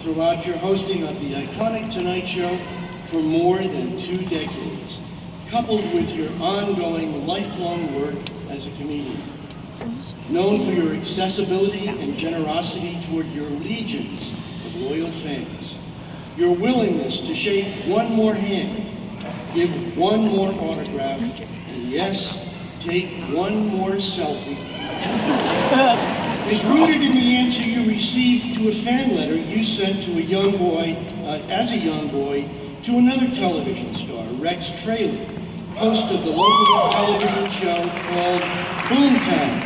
throughout your hosting of the iconic Tonight Show for more than 2 decades, coupled with your ongoing lifelong work as a comedian. Known for your accessibility and generosity toward your legions of loyal fans, your willingness to shake one more hand, give one more autograph, and yes, take one more selfie, is rooted in the answer you received to a fan letter you sent to a young boy, as a young boy, to another television star, Rex Traylor, host of the local television show called Boomtown.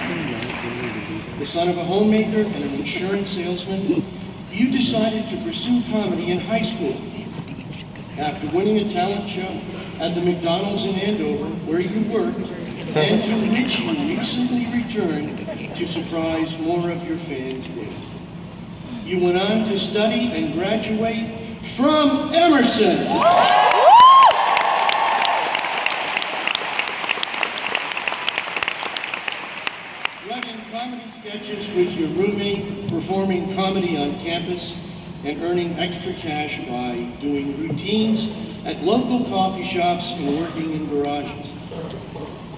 The son of a homemaker and an insurance salesman, you decided to pursue comedy in high school. After winning a talent show at the McDonald's in Andover, where you worked, and to which you recently returned to surprise more of your fans there. You went on to study and graduate from Emerson. Writing comedy sketches with your roommate, performing comedy on campus, and earning extra cash by doing routines at local coffee shops and working in garages.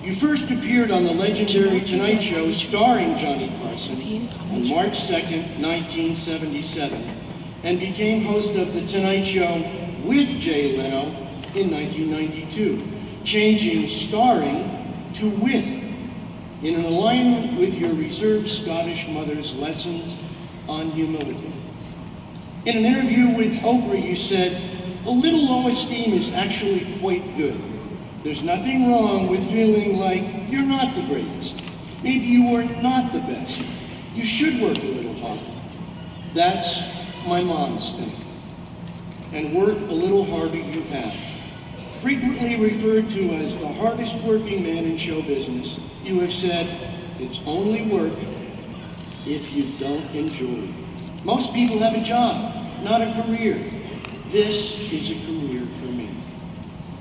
You first appeared on the legendary Tonight Show starring Johnny Carson on March 2nd, 1977, and became host of the Tonight Show with Jay Leno in 1992, changing starring to with, in an alignment with your reserved Scottish mother's lessons on humility. In an interview with Oprah, you said, "A little low esteem is actually quite good. There's nothing wrong with feeling like you're not the greatest. Maybe you are not the best. You should work a little harder." That's my mom's thing. And work a little harder you have. Frequently referred to as the hardest working man in show business, you have said, it's only work if you don't enjoy it. Most people have a job, not a career. This is a career for me.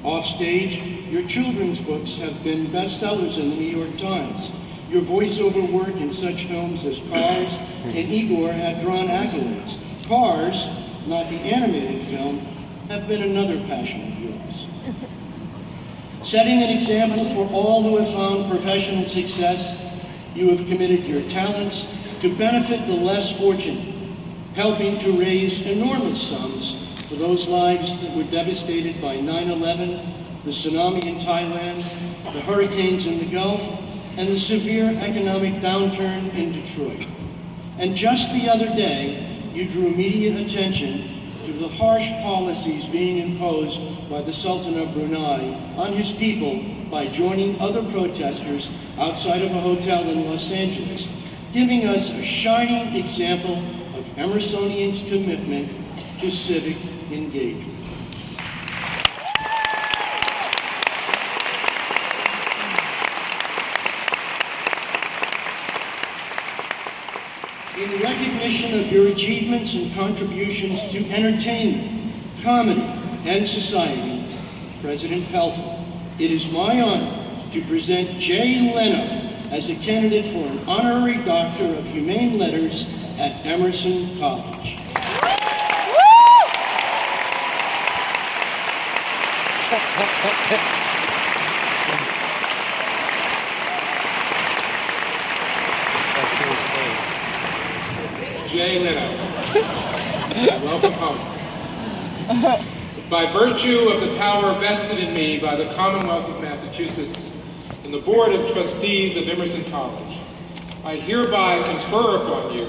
Offstage, your children's books have been bestsellers in the New York Times. Your voiceover work in such films as Cars and Igor have drawn accolades. Cars, not the animated film, have been another passion of yours. Setting an example for all who have found professional success, you have committed your talents to benefit the less fortunate, helping to raise enormous sums for those lives that were devastated by 9/11, the tsunami in Thailand, the hurricanes in the Gulf, and the severe economic downturn in Detroit. And just the other day, you drew media attention to the harsh policies being imposed by the Sultan of Brunei on his people by joining other protesters outside of a hotel in Los Angeles, giving us a shining example of Emersonians' commitment to civic engagement. In recognition of your achievements and contributions to entertainment, comedy, and society, President Pelton, it is my honor to present Jay Leno as a candidate for an honorary Doctor of Humane Letters at Emerson College. Jay Leno, welcome home. By virtue of the power vested in me by the Commonwealth of Massachusetts and the Board of Trustees of Emerson College, I hereby confer upon you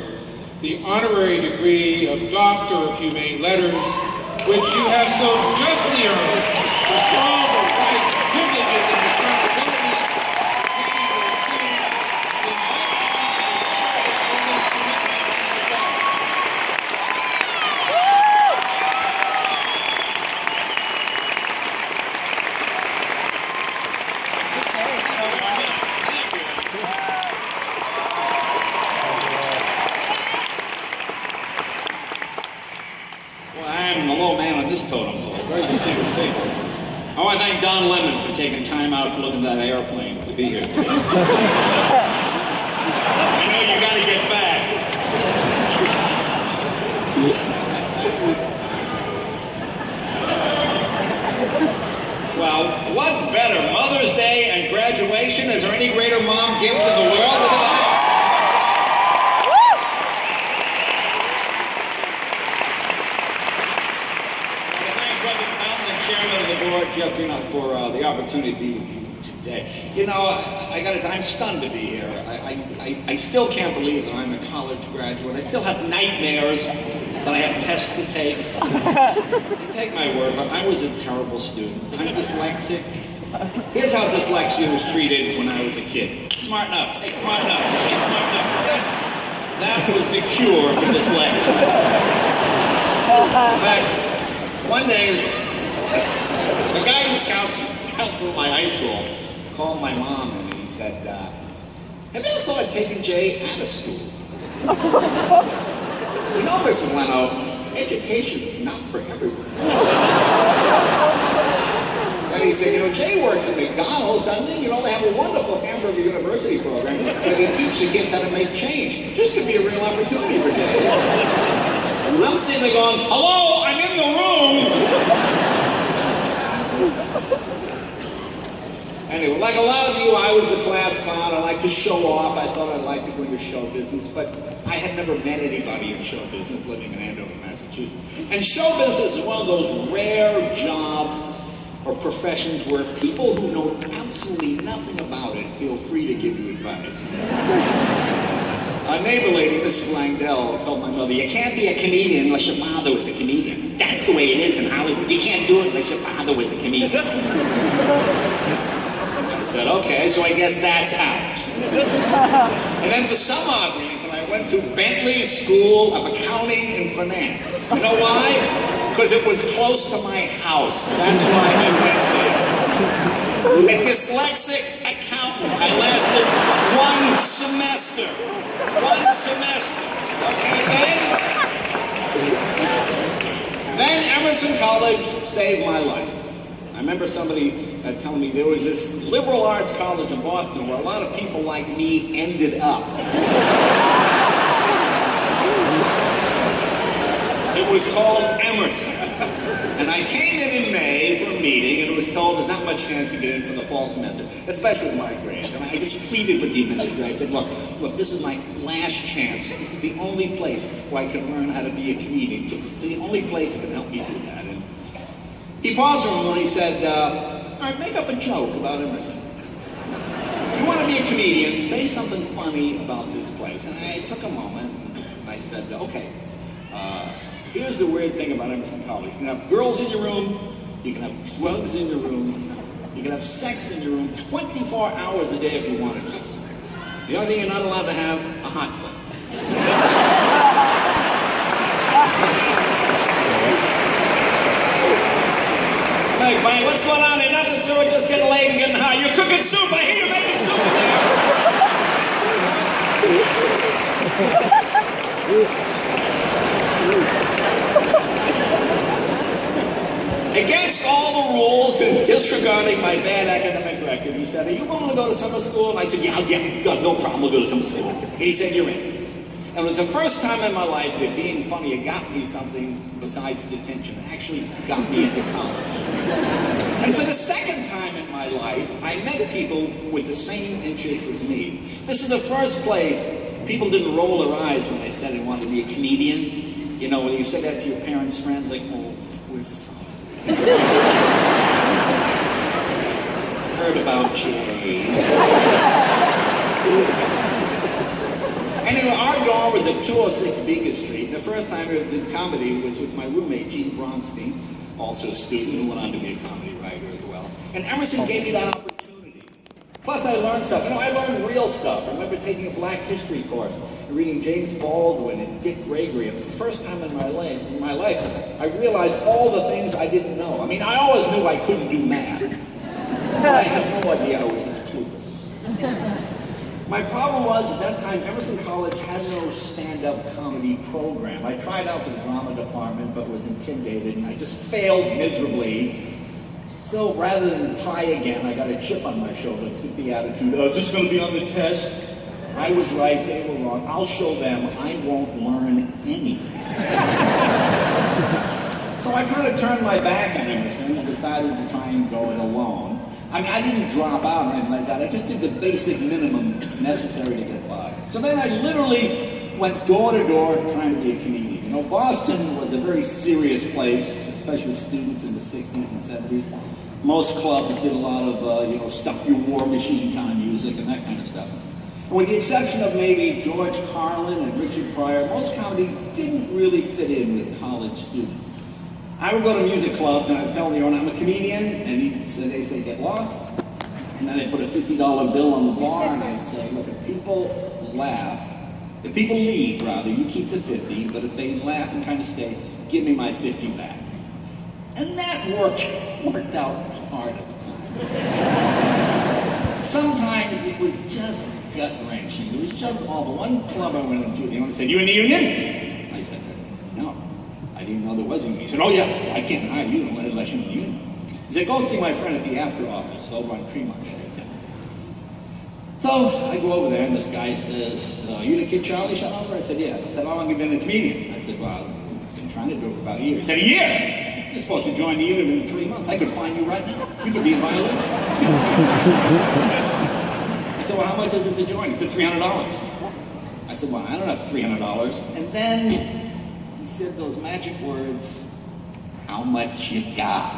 the honorary degree of Doctor of Humane Letters, which you have so justly earned with all the rights, privileges, and responsibilities I want to thank Don Lemon for taking time out for looking at that airplane to be here today. I know you got to get back. Jeff, for the opportunity to be with you today. You know, I'm stunned to be here. I still can't believe that I'm a college graduate. I still have nightmares that I have tests to take. You take my word, but I was a terrible student. I'm dyslexic. Here's how dyslexia was treated when I was a kid. Smart enough. Hey, smart enough. Hey, smart enough. That was the cure for dyslexia. In fact, one day, the guidance counselor at my high school called my mom and he said, have you ever thought of taking Jay out of school? You know, Mrs. Leno, education is not for everyone. And he said, you know, Jay works at McDonald's, doesn't he? You know, they have a wonderful hamburger university program where they teach the kids how to make change. This could be a real opportunity for Jay. And I'm sitting there going, hello, I'm in the room. Anyway, like a lot of you, I was a class clown. I like to show off. I thought I'd like to go into show business, but I had never met anybody in show business living in Andover, Massachusetts. And show business is one of those rare jobs or professions where people who know absolutely nothing about it feel free to give you advice. A neighbor lady, Mrs. Langdell, told my mother, you can't be a comedian unless your father was a comedian. That's the way it is in Hollywood. You can't do it unless your father was a comedian. I said, okay, so I guess that's out. And then for some odd reason, I went to Bentley School of Accounting and Finance. You know why? Because it was close to my house. That's why I went there. A dyslexic accountant. I lasted one semester. One semester. Okay, then Emerson College saved my life. I remember somebody telling me there was this liberal arts college in Boston where a lot of people like me ended up. It was called Emerson. And I came in May for a meeting and was told there's not much chance to get in for the fall semester, especially with my grades. And I just pleaded with the administrator. I said, look, this is my last chance. This is the only place where I can learn how to be a comedian. It's the only place that can help me do that. And he paused for a moment and he said, all right, make up a joke about Emerson. You want to be a comedian, say something funny about this place. And I took a moment and I said, okay. Here's the weird thing about Emerson College. You can have girls in your room, you can have drugs in your room, you can have sex in your room 24 hours a day if you wanted to. The only thing you're not allowed to have, a hot plate. Hey, Brian, what's going on? Ain't nothing, sir. We're just getting laid and getting high. You're cooking soup. I hear you making soup in there. Against all the rules and disregarding my bad academic record, he said, are you willing to go to summer school? And I said, yeah, no problem, we'll go to summer school. And he said, you're in. And it was the first time in my life that being funny had got me something besides detention. It actually got me into college. And for the second time in my life, I met people with the same interests as me. This is the first place people didn't roll their eyes when they said they wanted to be a comedian. You know, when you said that to your parents' friends, like, oh, we're sorry. Heard about Jay. Anyway, our dorm was at 206 Beacon Street. The first time I did comedy was with my roommate, Gene Bronstein, also a student who went on to be a comedy writer as well. And Emerson gave me that opportunity. Plus, I learned stuff. You know, I learned real stuff. I remember taking a Black History course and reading James Baldwin and Dick Gregory. And for the first time in my life, I realized all the things I didn't know. I mean, I always knew I couldn't do math, but I had no idea I was this clueless. My problem was, at that time, Emerson College had no stand-up comedy program. I tried out for the drama department, but was intimidated, and I just failed miserably. So rather than try again, I got a chip on my shoulder, took the attitude, oh, is this going to be on the test? I was right, they were wrong. I'll show them I won't learn anything. So I kind of turned my back on Emerson and decided to try and go it alone. I mean, I didn't drop out or anything like that. I just did the basic minimum necessary to get by. So then I literally went door to door trying to be a comedian. You know, Boston was a very serious place, especially with students in the 60s and 70s. Most clubs did a lot of, you know, stuff your war machine kind of music and that kind of stuff. And with the exception of maybe George Carlin and Richard Pryor, most comedy didn't really fit in with college students. I would go to music clubs and I'd tell the owner I'm a comedian, and they say get lost. And then I put a $50 bill on the bar and I'd say, look, if people laugh, if people leave rather, you keep the 50, but if they laugh and kind of stay, give me my 50 back. And that worked out hard at the time. Sometimes it was just gut-wrenching. It was just awful. One club I went into, the owner said, you in the union? I said, no. I didn't know there was a union. He said, oh yeah, I can't hire you unless you're in the union. He said, go see my friend at the after office over on Tremont Street. So I go over there and this guy says, you the kid Charlie shot over? I said, yeah. He said, how long have you been a comedian? I said, well, I've been trying to do it for about a year. He said, a year? You're supposed to join the union in 3 months. I could find you right now. You could be in violation. I said, well, how much is it to join? He said, $300. I said, well, I don't have $300. And then he said those magic words, how much you got?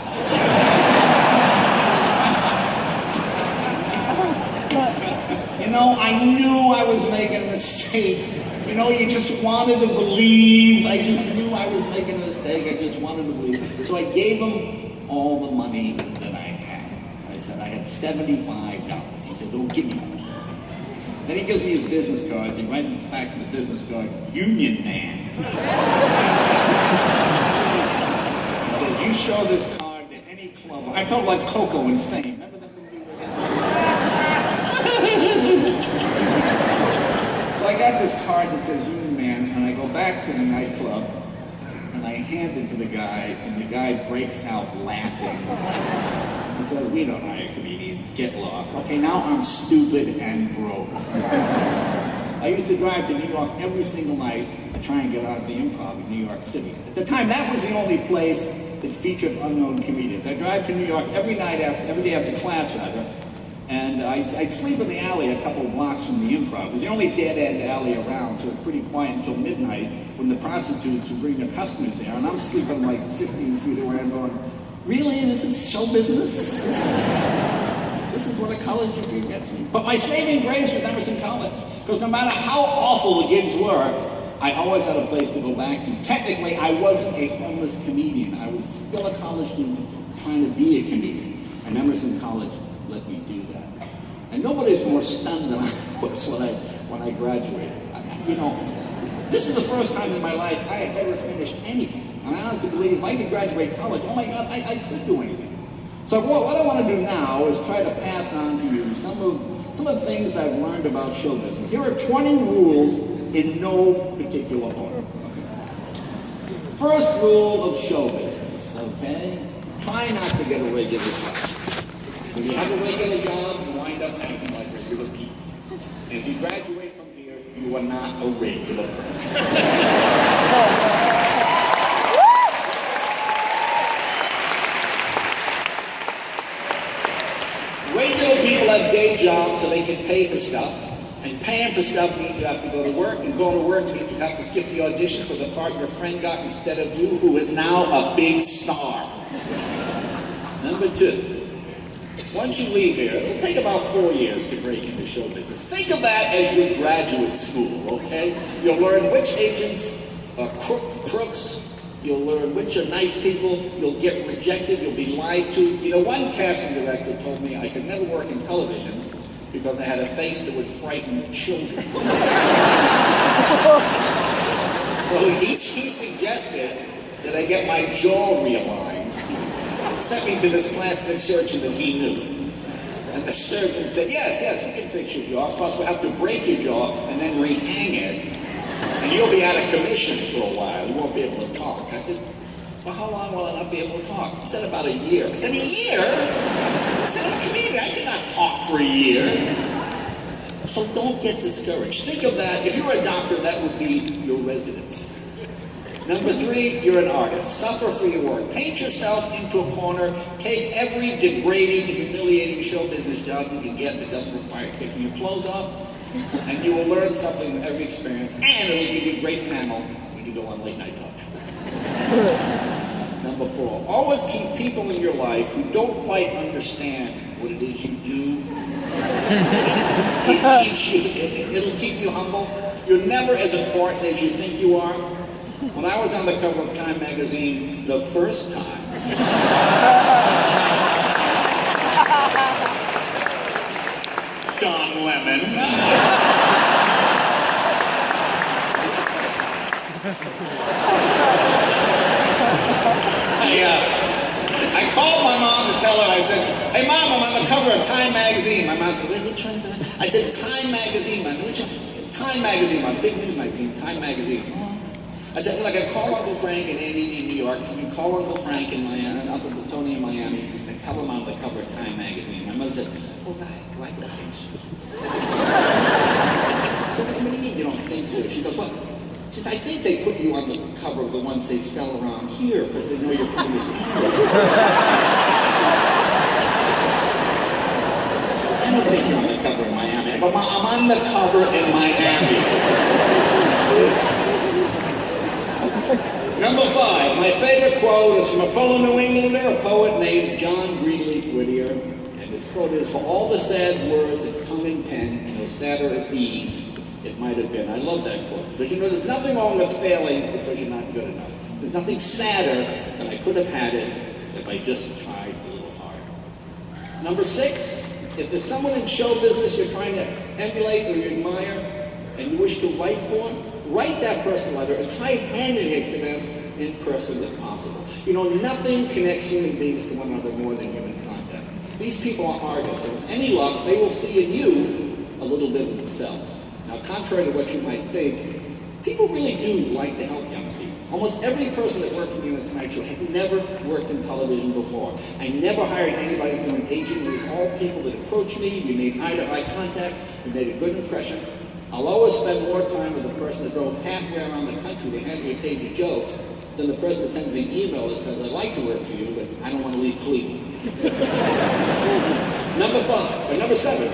You know, I knew I was making a mistake. You know, you just wanted to believe. I just knew I was making a mistake. I just wanted to believe. So I gave him all the money that I had. I said, I had $75. He said, don't give me that. Then he gives me his business cards, and right in the back of the business card, Union Man. He says, you show this card to any club. I felt like Coco in Fame. Remember that movie? So I got this card that says Union Man, and I go back to the nightclub, and I hand it to the guy, and the guy breaks out laughing. And says, we don't hire comedians, get lost. Okay, now I'm stupid and broke. I used to drive to New York every single night to try and get out of the Improv in New York City. At the time, that was the only place that featured unknown comedians. I'd drive to New York every day after class, rather, and I'd sleep in the alley a couple of blocks from the Improv. It was the only dead-end alley around, so it was pretty quiet until midnight when the prostitutes would bring their customers there, and I'm sleeping like 15 feet away and going, really? This is show business? This is what a college degree gets me. But my saving grace was Emerson College, because no matter how awful the gigs were, I always had a place to go back to. Technically, I wasn't a homeless comedian. I was still a college student trying to be a comedian. And Emerson College let me do that. And nobody's more stunned than I was when I graduated. You know, this is the first time in my life I had ever finished anything. And I honestly believe if I could graduate college, oh my God, I could do anything. So what I want to do now is try to pass on to you some of the things I've learned about show business. Here are 20 rules in no particular order. Okay. First rule of show business, okay? Try not to get a regular job. When you have a regular job, you wind up acting like regular people. And if you graduate from here, you are not a regular person. Regular people have day jobs so they can pay for stuff. And paying for stuff means you have to go to work. And going to work means you have to skip the audition for the part your friend got instead of you, who is now a big star. Number 2. Once you leave here, it'll take about 4 years to break into show business. Think of that as your graduate school, okay? You'll learn which agents are crooks. You'll learn which are nice people. You'll get rejected. You'll be lied to. You know, one casting director told me I could never work in television because I had a face that would frighten children. So he suggested that I get my jaw realigned and sent me to this plastic surgeon that he knew. And the surgeon said, yes, we can fix your jaw. Of course, we'll have to break your jaw and then rehang it. And you'll be out of commission for a while. You won't be able to talk. I said, well, how long will I not be able to talk? He said, about a year. I said, a year? I said, I'm a comedian. I cannot talk for a year. So don't get discouraged. Think of that. If you're a doctor, that would be your residency. Number 3, you're an artist. Suffer for your work. Paint yourself into a corner. Take every degrading, humiliating show business job you can get that doesn't require taking your clothes off. And you will learn something from every experience, and it will give you a great panel when you go on late night talk shows. Number 4, always keep people in your life who don't quite understand what it is you do. It'll keep you humble. You're never as important as you think you are. When I was on the cover of Time magazine the first time, Don Lemon. I called my mom to tell her, I said, hey Mom, I'm on the cover of Time magazine. My mom said, wait, which one is that? I said, Time magazine, Mom. Which one? Time magazine, Mom. Big news magazine, Time magazine. I said, well, I can call Uncle Frank and Andy in New York, and call Uncle Frank in Miami, Uncle Tony in Miami, and tell them I'm on the cover of Time magazine. My mother said, oh, do I think so? I said, what do you mean you don't think so? She goes, well, she says, I think they put you on the cover of the ones they sell around here because they know you're from this area. I don't think you're on the cover in Miami. I go, Mom, I'm on the cover in Miami. Number 5, my favorite quote is from a fellow New Englander, a poet named John Greenleaf Whittier. And his quote is, for all the sad words that come in pen, no sadder at these it might have been. I love that quote. Because you know, there's nothing wrong with failing because you're not good enough. There's nothing sadder than I could have had it if I just tried a little harder. Number 6, if there's someone in show business you're trying to emulate or you admire and you wish to write for, write that person a letter and try handing it to them in person if possible. You know, nothing connects human beings to one another more than human contact. These people are artists, and with any luck, they will see in you a little bit of themselves. Now, contrary to what you might think, people really do like to help young people. Almost every person that worked for me on the Tonight Show had never worked in television before. I never hired anybody through an agent. It was all people that approached me. We made eye-to-eye contact. We made a good impression. I'll always spend more time with the person that drove halfway around the country to hand me a page of jokes than the person that sends me an email that says, I'd like to work for you, but I don't want to leave Cleveland. Number 7.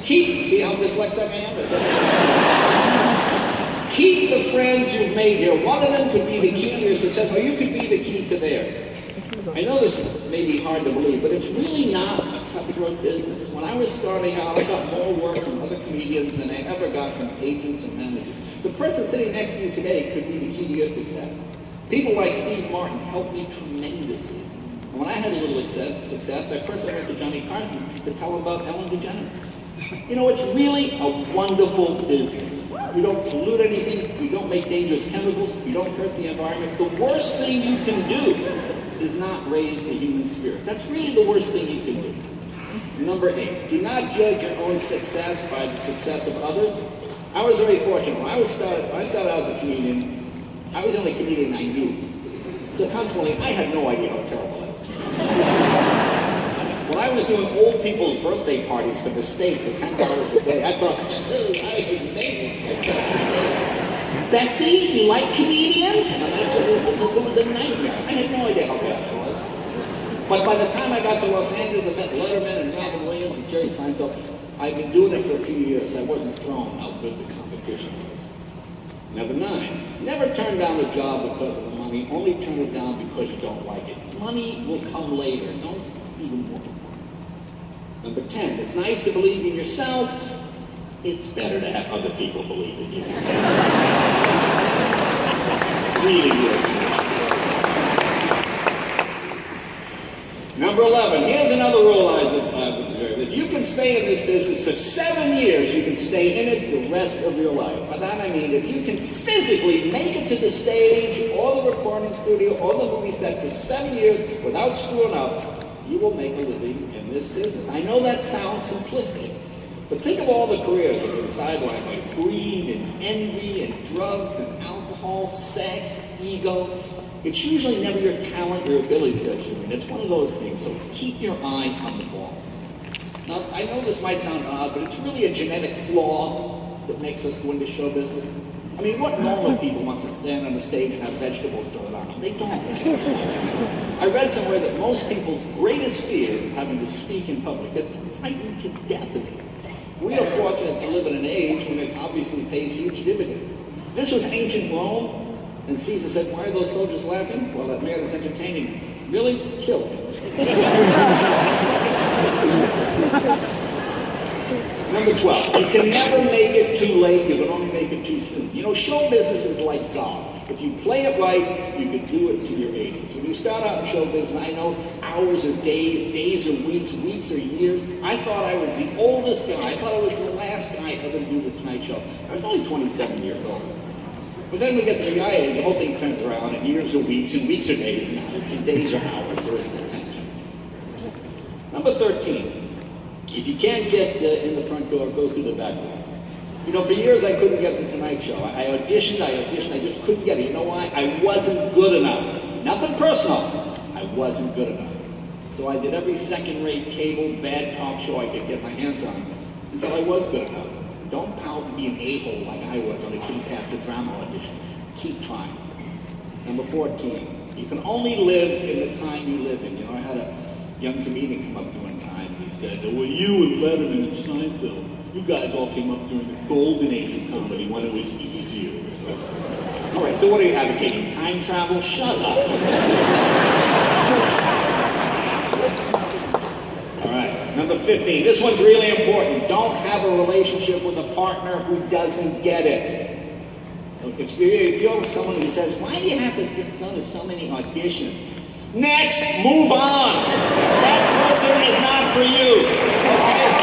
See how dyslexic I am? Keep the friends you've made here. One of them could be the key to your success, or you could be the key to theirs. I know this may be hard to believe, but it's really not a cutthroat business. When I was starting out, I got more work from other comedians than I ever got from agents and managers. The person sitting next to you today could be the key to your success. People like Steve Martin helped me tremendously. And when I had a little success, I personally went to Johnny Carson to tell him about Ellen DeGeneres. You know, it's really a wonderful business. You don't pollute anything, you don't make dangerous chemicals, you don't hurt the environment. The worst thing you can do is not raise the human spirit. That's really the worst thing you can do. Number 8, do not judge your own success by the success of others. I was very fortunate. When I started out as a comedian, I was the only comedian I knew. So consequently, I had no idea how terrible I was. When I was doing old people's birthday parties for the state for $10 a day, I thought, oh, I had made it. Bessie, you like comedians? And that's what it was a nightmare. I had no idea how bad it was. But by the time I got to Los Angeles, I met Letterman and Robin Williams and Jerry Seinfeld. I've been doing it for a few years. I wasn't thrown how good the competition was. Number 9, never turn down a job because of the money. Only turn it down because you don't like it. Money will come later. Don't even worry. Number 10, it's nice to believe in yourself. It's better to have other people believe in you. Really is. Number 11, here's another rule I've observed. If you can stay in this business for 7 years, you can stay in it the rest of your life. By that I mean, if you can physically make it to the stage or the recording studio or the movie set for 7 years without screwing up, you will make a living in this business. I know that sounds simplistic, but think of all the careers that have been sidelined by greed and envy and drugs and alcohol, sex, ego. It's usually never your talent or ability that does you in. It's one of those things, so keep your eye on the ball. Now, I know this might sound odd, but it's really a genetic flaw that makes us go into show business. I mean, what normal people wants to stand on the stage and have vegetables thrown on them? They don't. I read somewhere that most people's greatest fear is having to speak in public. They're frightened to death of it. We are fortunate to live in an age when it obviously pays huge dividends. This was ancient Rome. And Caesar said, why are those soldiers laughing? Well, that man is entertaining them. Really? Kill him. Number 12, you can never make it too late, you can only make it too soon. You know, show business is like golf. If you play it right, you can do it to your 80s. When you start out in show business, I know hours or days, days or weeks, weeks or years. I thought I was the oldest guy. I thought I was the last guy ever to do the Tonight Show. I was only 27 years old. But then we get to the guy age, the whole thing turns around, and years or weeks, and weeks or days, and days or hours, so it's attention. Number 13. If you can't get in the front door, go through the back door. You know, for years I couldn't get the Tonight Show. I auditioned, I just couldn't get it. You know why? I wasn't good enough. Nothing personal. I wasn't good enough. So I did every second-rate cable, bad talk show I could get my hands on until I was good enough. Don't pout and be an a-hole like I was when I couldn't pass the drama audition. Keep trying. Number 14. You can only live in the time you live in. You know, I had a young comedian come up to me one time and he said, well, you and Letterman and Seinfeld, you guys all came up during the golden age of comedy when it was easier. All right, so what are you advocating? Time travel? Shut up. All right, number 15. This one's really important. Don't have a relationship with a partner who doesn't get it. If you're someone who says, why do you have to go to so many auditions? Next, move on. That person is not for you. Okay?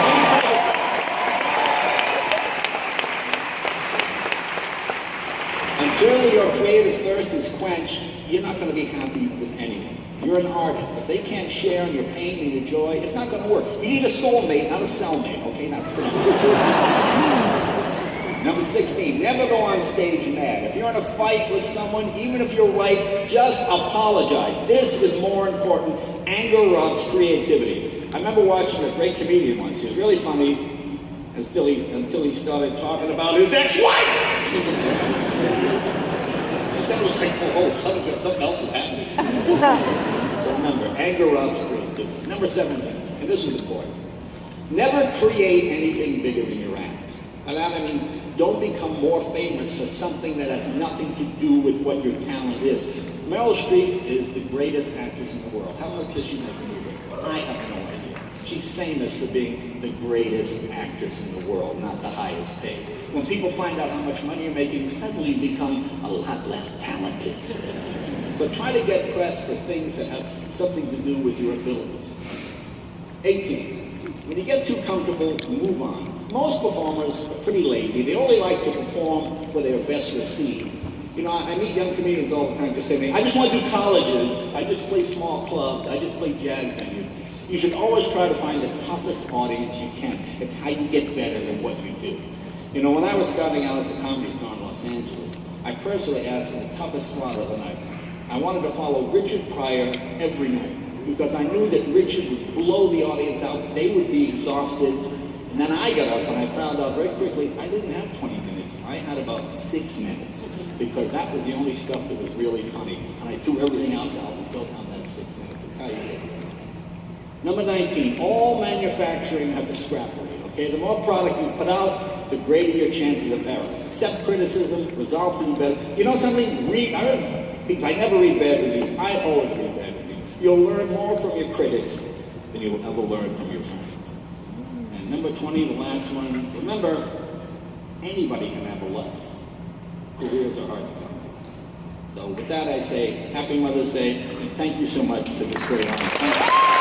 Until your creative thirst is quenched, you're not going to be happy with anyone. You're an artist. If they can't share in your pain and your joy, it's not going to work. You need a soulmate, not a cellmate, okay? Number 16, never go on stage mad. If you're in a fight with someone, even if you're right, just apologize. This is more important. Anger robs creativity. I remember watching a great comedian once. He was really funny until he started talking about his ex-wife. That was like, oh, something else is happening. So remember, anger robs creativity. Number 17, and this was important. Never create anything bigger than your act. I mean, don't become more famous for something that has nothing to do with what your talent is. Meryl Streep is the greatest actress in the world. How much does she make a movie? I have no idea. She's famous for being the greatest actress in the world, not the highest paid. When people find out how much money you're making, suddenly you become a lot less talented. So try to get press for things that have something to do with your abilities. 18. When you get too comfortable, move on. Most performers are pretty lazy. They only like to perform where they are best received. You know, I meet young comedians all the time to say to me, I just want to do colleges. I just play small clubs. I just play jazz venues. You should always try to find the toughest audience you can. It's how you get better at what you do. You know, when I was starting out at the Comedy Store in Los Angeles, I personally asked for the toughest slot of the night. I wanted to follow Richard Pryor every night because I knew that Richard would blow the audience out. They would be exhausted. And then I got up and I found out very quickly I didn't have 20 minutes. I had about 6 minutes because that was the only stuff that was really funny. And I threw everything else out and built on that 6 minutes. That's how you get it. Number 19, all manufacturing has a scrap rate. Okay, the more product you put out, the greater your chances of error. Accept criticism, resolve to be better. You know something? I never read bad reviews. I always read bad reviews. You'll learn more from your critics than you'll ever learn from your friends. And number 20, the last one, remember, anybody can have a life. Careers are hard to come by. So with that, I say, Happy Mother's Day, and thank you so much for this great honor.